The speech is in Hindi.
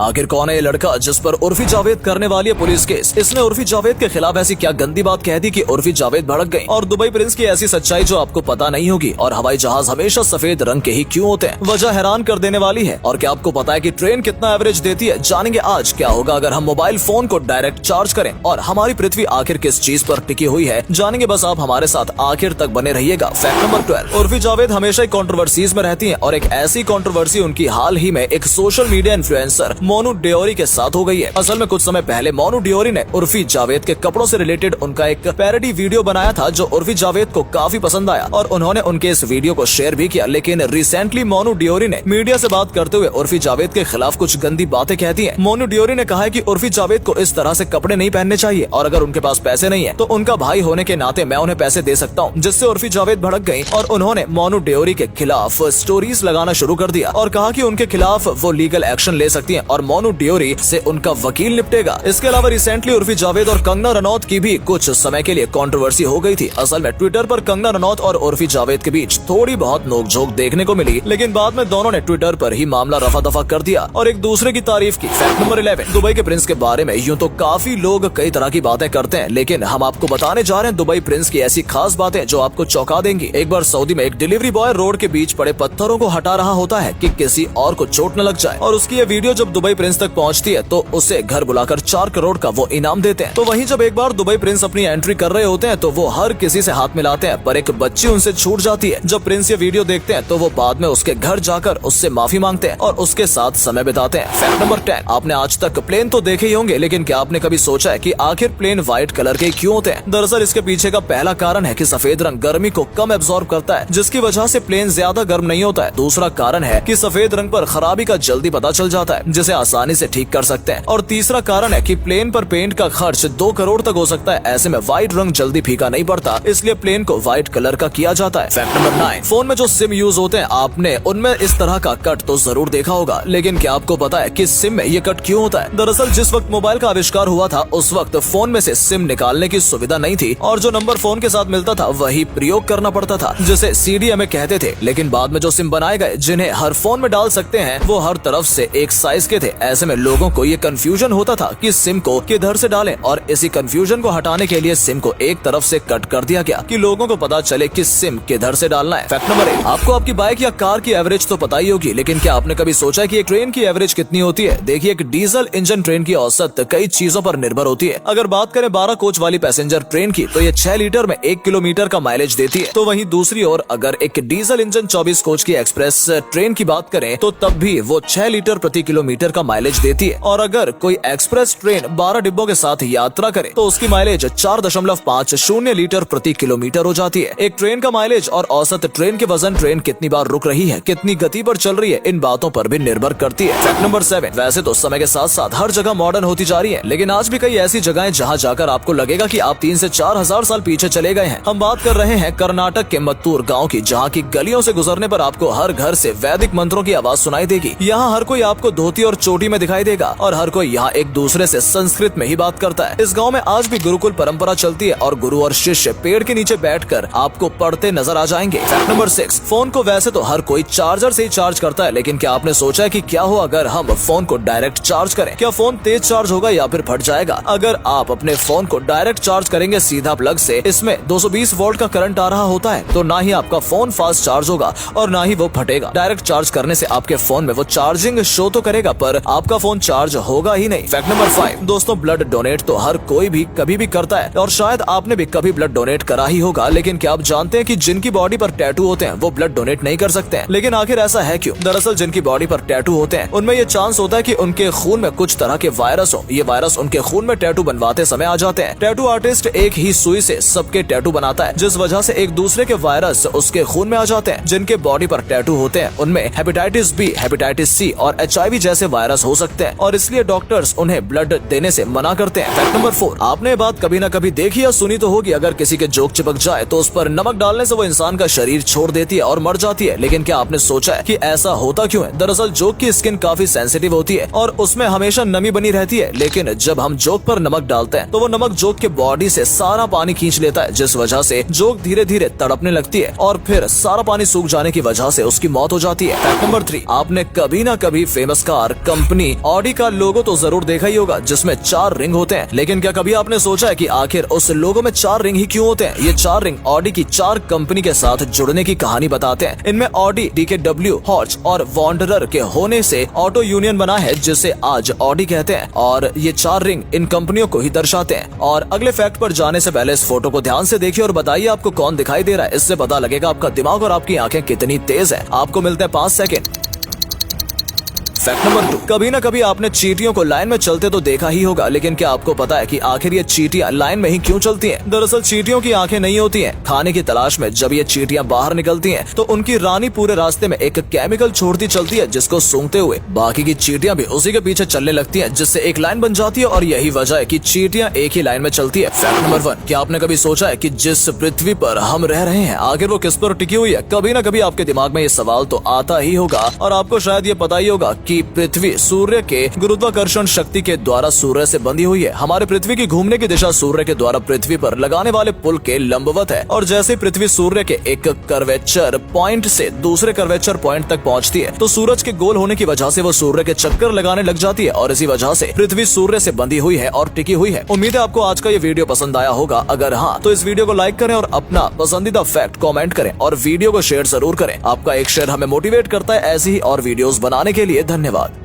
आखिर कौन है ये लड़का जिस पर उर्फी जावेद करने वाली है पुलिस केस। इसने उर्फी जावेद के खिलाफ ऐसी क्या गंदी बात कह दी कि उर्फी जावेद भड़क गई। और दुबई प्रिंस की ऐसी सच्चाई जो आपको पता नहीं होगी। और हवाई जहाज हमेशा सफेद रंग के ही क्यों होते हैं, वजह हैरान कर देने वाली है। और क्या आपको पता है कि ट्रेन कितना एवरेज देती है, जानेंगे आज। क्या होगा अगर हम मोबाइल फोन को डायरेक्ट चार्ज करें। और हमारी पृथ्वी आखिर किस चीज पर टिकी हुई है, जानेंगे। बस आप हमारे साथ आखिर तक बने रहिएगा। फैक्ट नंबर 12, उर्फी जावेद हमेशा कंट्रोवर्सीज में रहती है। और एक ऐसी कंट्रोवर्सी उनकी हाल ही में एक सोशल मीडिया इन्फ्लुएंसर मोनू डियोरी के साथ हो गई है। असल में कुछ समय पहले मोनू डियोरी ने उर्फी जावेद के कपड़ों से रिलेटेड उनका एक पैरोडी वीडियो बनाया था, जो उर्फी जावेद को काफी पसंद आया और उन्होंने उनके इस वीडियो को शेयर भी किया। लेकिन रिसेंटली मोनू डियोरी ने मीडिया से बात करते हुए उर्फी जावेद के खिलाफ कुछ गंदी बातें कहती है। मोनू डियोरी ने कहा है कि उर्फी जावेद को इस तरह से कपड़े नहीं पहनने चाहिए, और अगर उनके पास पैसे नहीं है तो उनका भाई होने के नाते मैं उन्हें पैसे दे सकता हूँ। जिससे उर्फी जावेद भड़क गई और उन्होंने मोनू डियोरी के खिलाफ स्टोरीज लगाना शुरू कर दिया और कहा कि उनके खिलाफ वो लीगल एक्शन ले सकती है और मोनू डियोरी से उनका वकील निपटेगा। इसके अलावा रिसेंटली उर्फी जावेद और कंगना रनौत की भी कुछ समय के लिए कंट्रोवर्सी हो गई थी। असल में ट्विटर पर कंगना रनौत और उर्फी जावेद के बीच थोड़ी बहुत नोकझोंक देखने को मिली, लेकिन बाद में दोनों ने ट्विटर पर ही मामला रफा दफा कर दिया और एक दूसरे की तारीफ की। फैक्ट नंबर 11, दुबई के प्रिंस के बारे में यूँ तो काफी लोग कई तरह की बातें करते हैं, लेकिन हम आपको बताने जा रहे हैं दुबई प्रिंस की ऐसी खास बातें जो आपको चौंका देंगी। एक बार सऊदी में एक डिलीवरी बॉय रोड के बीच पड़े पत्थरों को हटा रहा होता है कि किसी और को चोट न लग जाए, और उसकी ये वीडियो जब दुबई प्रिंस तक पहुंचती है तो उसे घर बुलाकर 4 करोड़ का वो इनाम देते हैं। तो वहीं जब एक बार दुबई प्रिंस अपनी एंट्री कर रहे होते हैं तो वो हर किसी से हाथ मिलाते हैं, पर एक बच्ची उनसे छूट जाती है। जब प्रिंस ये वीडियो देखते हैं तो वो बाद में उसके घर जाकर उससे माफी मांगते हैं और उसके साथ समय बिताते हैं। फैक्ट नंबर 10, आपने आज तक प्लेन तो देखे ही होंगे, लेकिन क्या आपने कभी सोचा है कि आखिर प्लेन व्हाइट कलर के क्यों होते हैं? दरअसल इसके पीछे का पहला कारण है कि सफेद रंग गर्मी को कम एब्जॉर्ब करता है, जिसकी वजह से प्लेन ज्यादा गर्म नहीं होता है। दूसरा कारण है कि सफेद रंग पर खराबी का जल्दी पता चल जाता है, जिसे आसानी से ठीक कर सकते हैं। और तीसरा कारण है कि प्लेन पर पेंट का खर्च 2 करोड़ तक हो सकता है। ऐसे में व्हाइट रंग जल्दी फीका नहीं पड़ता, इसलिए प्लेन को व्हाइट कलर का किया जाता है। फैक्ट नंबर 9, फोन में जो सिम यूज होते हैं आपने उनमें इस तरह का कट तो जरूर देखा होगा, लेकिन क्या आपको पता है कि सिम में ये कट क्यों होता है? दरअसल जिस वक्त मोबाइल का आविष्कार हुआ था उस वक्त फोन में से सिम निकालने की सुविधा नहीं थी और जो नंबर फोन के साथ मिलता था वही प्रयोग करना पड़ता था, जिसे CDMA कहते थे। लेकिन बाद में जो सिम बनाए गए जिन्हें हर फोन में डाल सकते हैं वो हर तरफ से एक साइज के थे। ऐसे में लोगों को ये कंफ्यूजन होता था कि सिम को किधर से डालें, और इसी कंफ्यूजन को हटाने के लिए सिम को एक तरफ से कट कर दिया गया कि लोगों को पता चले कि सिम किधर से डालना है। फैक्ट नंबर 8, आपको आपकी बाइक या कार की एवरेज तो पता ही होगी, लेकिन क्या आपने कभी सोचा है कि एक ट्रेन की एवरेज कितनी होती है? देखिए, एक डीजल इंजन ट्रेन की औसत कई चीजों पर निर्भर होती है। अगर बात करें 12 कोच वाली पैसेंजर ट्रेन की तो ये 6 लीटर में 1 किलोमीटर का माइलेज देती है। तो वहीं दूसरी ओर अगर एक डीजल इंजन 24 कोच की एक्सप्रेस ट्रेन की बात करें तो तब भी वो 6 लीटर प्रति किलोमीटर का माइलेज देती है। और अगर कोई एक्सप्रेस ट्रेन 12 डिब्बों के साथ यात्रा करे तो उसकी माइलेज 4.50 लीटर प्रति किलोमीटर हो जाती है। एक ट्रेन का माइलेज और औसत ट्रेन के वजन, ट्रेन कितनी बार रुक रही है, कितनी गति पर चल रही है, इन बातों पर भी निर्भर करती है। फैक्ट नंबर 7, वैसे तो समय के साथ साथ हर जगह मॉडर्न होती जा रही है, लेकिन आज भी कई ऐसी जगहें जहां जाकर आपको लगेगा कि आप 3 से 4 हजार साल पीछे चले गए हैं। हम बात कर रहे हैं कर्नाटक के मत्तूर गाँव की, जहाँ की गलियों से गुजरने पर आपको हर घर से वैदिक मंत्रों की आवाज सुनाई देगी। यहाँ हर कोई आपको धोती और चोटी में दिखाई देगा और हर कोई यहाँ एक दूसरे से संस्कृत में ही बात करता है। इस गाँव में आज भी गुरुकुल परंपरा चलती है और गुरु और शिष्य पेड़ के नीचे बैठकर आपको पढ़ते नजर आ जाएंगे। फैक्ट नंबर 6, फोन को वैसे तो हर कोई चार्जर से ही चार्ज करता है, लेकिन क्या आपने सोचा है कि क्या हो अगर हम फोन को डायरेक्ट चार्ज करें? क्या फोन तेज चार्ज होगा या फिर फट जाएगा? अगर आप अपने फोन को डायरेक्ट चार्ज करेंगे सीधा प्लग से, इसमें 220 वोल्ट का करंट आ रहा होता है, तो ना ही आपका फोन फास्ट चार्ज होगा और ना ही वो फटेगा। डायरेक्ट चार्ज करने से आपके फोन में वो चार्जिंग शो तो करेगा पर आपका फोन चार्ज होगा ही नहीं। फैक्ट नंबर 5, दोस्तों ब्लड डोनेट तो हर कोई भी कभी भी करता है और शायद आपने भी कभी ब्लड डोनेट करा ही होगा, लेकिन क्या आप जानते हैं कि जिनकी बॉडी पर टैटू होते हैं वो ब्लड डोनेट नहीं कर सकते हैं? लेकिन आखिर ऐसा है क्यों? दरअसल जिनकी बॉडी पर टैटू होते हैं उनमें ये चांस होता है कि उनके खून में कुछ तरह के वायरस हो। ये वायरस उनके खून में टैटू बनवाते समय आ जाते हैं। टैटू आर्टिस्ट एक ही सुई से सबके टैटू बनाता है, जिस वजह से एक दूसरे के वायरस उसके खून में आ जाते हैं। जिनके बॉडी पर टैटू होते हैं उनमें हेपेटाइटिस बी, हेपेटाइटिस C और HIV जैसे वायरस हो सकते हैं और इसलिए डॉक्टर्स उन्हें ब्लड देने से मना करते हैं। फैक्ट नंबर 4, आपने ये बात कभी न कभी देखी या सुनी तो होगी, अगर किसी के जोक चिपक जाए तो उस पर नमक डालने से वो इंसान का शरीर छोड़ देती है और मर जाती है। लेकिन क्या आपने सोचा है कि ऐसा होता क्यों है? दरअसल जोक की स्किन काफी सेंसिटिव होती है और उसमें हमेशा नमी बनी रहती है, लेकिन जब हम जोक पर नमक डालते हैं तो वो नमक जोक के बॉडी से सारा पानी खींच लेता है, जिस वजह से जोक धीरे धीरे तड़पने लगती है और फिर सारा पानी सूख जाने की वजह से उसकी मौत हो जाती है। फैक्ट नंबर 3, आपने कभी न कभी फेमस कार कंपनी ऑडी का लोगो तो जरूर देखा ही होगा, जिसमें 4 रिंग होते हैं। लेकिन क्या कभी आपने सोचा है कि आखिर उस लोगो में 4 रिंग ही क्यों होते हैं? ये 4 रिंग ऑडी की 4 कंपनी के साथ जुड़ने की कहानी बताते हैं। इनमें ऑडी, DKW, हॉर्च और वॉन्डरर के होने से ऑटो यूनियन बना है, जिसे आज ऑडी कहते हैं। और ये 4 रिंग इन कंपनियों को ही दर्शाते हैं। और अगले फैक्ट पर जाने से पहले इस फोटो को ध्यान से देखिए और बताइए आपको कौन दिखाई दे रहा है। इससे पता लगेगा आपका दिमाग और आपकी आंखें कितनी तेज है। आपको मिलते हैं 5 सेकेंड। फैक्ट नंबर 2, कभी न कभी आपने चींटियों को लाइन में चलते तो देखा ही होगा, लेकिन क्या आपको पता है कि आखिर ये चींटियां लाइन में ही क्यों चलती हैं? दरअसल चींटियों की आंखें नहीं होती हैं। खाने की तलाश में जब ये चींटियां बाहर निकलती हैं, तो उनकी रानी पूरे रास्ते में एक केमिकल छोड़ती चलती है, जिसको सूंघते हुए बाकी की चींटियां भी उसी के पीछे चलने लगती हैं, जिससे एक लाइन बन जाती है। और यही वजह है कि चींटियां एक ही लाइन में चलती है। फैक्ट नंबर 1, क्या आपने कभी सोचा है कि जिस पृथ्वी पर हम रह रहे हैं, आखिर वो किस पर टिकी हुई है? कभी न कभी आपके दिमाग में ये सवाल तो आता ही होगा। और आपको शायद ये पता ही होगा कि पृथ्वी सूर्य के गुरुत्वाकर्षण शक्ति के द्वारा सूर्य से बंधी हुई है। हमारे पृथ्वी की घूमने की दिशा सूर्य के द्वारा पृथ्वी पर लगाने वाले पुल के लंबवत है। और जैसे पृथ्वी सूर्य के एक कर्वेचर पॉइंट से दूसरे कर्वेचर पॉइंट तक पहुंचती है, तो सूरज के गोल होने की वजह से वो सूर्य के चक्कर लगाने लग जाती है। और इसी वजह से पृथ्वी सूर्य से बंधी हुई है और टिकी हुई है। उम्मीद है आपको आज का ये वीडियो पसंद आया होगा। अगर हाँ, तो इस वीडियो को लाइक करें और अपना पसंदीदा फैक्ट कमेंट करें और वीडियो को शेयर जरूर करें। आपका एक शेयर हमें मोटिवेट करता है ऐसी ही और वीडियोस बनाने के लिए। धन्यवाद।